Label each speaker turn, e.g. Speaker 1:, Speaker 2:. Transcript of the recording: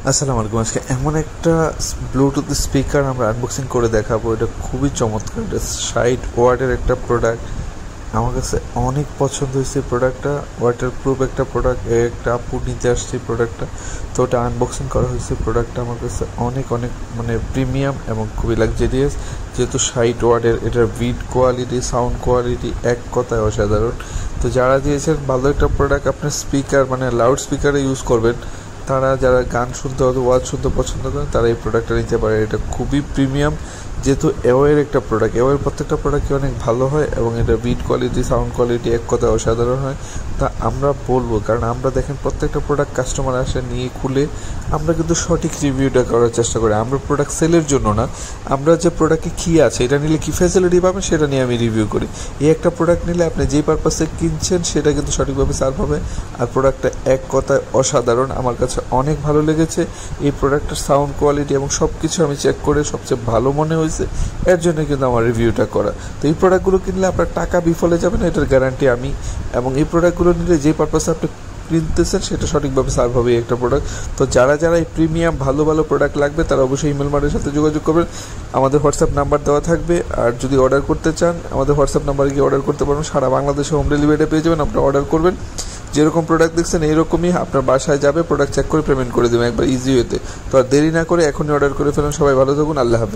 Speaker 1: আসসালামু আলাইকুম। আজকে এমন একটা ব্লুটুথ স্পিকার আমরা আনবক্সিং করে দেখাবো। এটা খুবই চমৎকার। এটা 60 ওয়াটের একটা প্রোডাক্ট। আমার কাছে অনেক পছন্দ হয়েছে প্রোডাক্টটা। ওয়াটার প্রুফ একটা প্রোডাক্ট। একটা আপু নিতে আসছে প্রোডাক্টটা, তো ওটা আনবক্সিং করা হয়েছে। প্রোডাক্টটা আমার কাছে অনেক অনেক মানে প্রিমিয়াম এবং খুবই লাক্সারিয়াস। যেহেতু 60 ওয়াটের, এটার বিট কোয়ালিটি, সাউন্ড কোয়ালিটি এক কথায় অসাধারণ। তো যারা দিয়েছেন ভালো একটা প্রোডাক্ট, আপনার স্পিকার মানে লাউড স্পিকারে ইউজ করবেন, তারা যারা গান শুনতে অথবা ওয়াজ শুনতে পছন্দ করেন তারা এই প্রোডাক্টটা নিতে পারে। এটা খুবই প্রিমিয়াম, যেহেতু এওয়ের একটা প্রোডাক্ট। এওয়ের প্রত্যেকটা প্রোডাক্টই অনেক ভালো হয় এবং এটা বিট কোয়ালিটি, সাউন্ড কোয়ালিটি এক কথায় অসাধারণ হয়। তা আমরা বলবো, কারণ আমরা দেখেন প্রত্যেকটা প্রোডাক্ট কাস্টমার আসে নিয়ে খুলে আমরা কিন্তু সঠিক রিভিউটা করার চেষ্টা করি। আমরা প্রোডাক্ট সেলের জন্য না, আমরা যে প্রোডাক্টে কী আছে, এটা নিলে কী ফ্যাসিলিটি পাবেন সেটা নিয়ে আমি রিভিউ করি। এই একটা প্রোডাক্ট নিলে আপনি যেই পারপাসে কিনছেন সেটা কিন্তু সঠিকভাবে সার্ভ হবে। আর প্রোডাক্টটা এক কথায় অসাধারণ, আমার কাছে অনেক ভালো লেগেছে। এই প্রোডাক্টের সাউন্ড কোয়ালিটি এবং সব কিছু আমি চেক করে সবচেয়ে ভালো মনে হয়েছে, এর জন্য কিন্তু আমার রিভিউটা করা। তো এই প্রোডাক্টগুলো কিনলে আপনার টাকা বিফলে যাবে না, এটার গ্যারান্টি আমি। এবং এই প্রোডাক্টগুলো নিলে যে পারপাসে আপনি কিনতেছেন সেটা সঠিকভাবে সার্ভ হবে একটা প্রোডাক্ট। তো যারা যারা এই প্রিমিয়াম ভালো ভালো প্রোডাক্ট লাগবে তারা অবশ্যই ইমেল মার্টের সাথে যোগাযোগ করবেন। আমাদের হোয়াটসঅ্যাপ নাম্বার দেওয়া থাকবে। আর যদি অর্ডার করতে চান আমাদের হোয়াটসঅ্যাপ নাম্বারে গিয়ে অর্ডার করতে পারবেন। সারা বাংলাদেশে হোম ডেলিভারিটা পেয়ে যাবেন। আপনারা অর্ডার করবেন, যেরকম প্রোডাক্ট দেখছেন এইরকমই আপনার বাসায় যাবে, প্রোডাক্ট চেক করে পেমেন্ট করে দেবেন একবার ইজি ওয়েতে। তো আর দেরি না করে এখনই অর্ডার করে ফেলুন। সবাই ভালো থাকুন। আল্লাহ হাফেজ।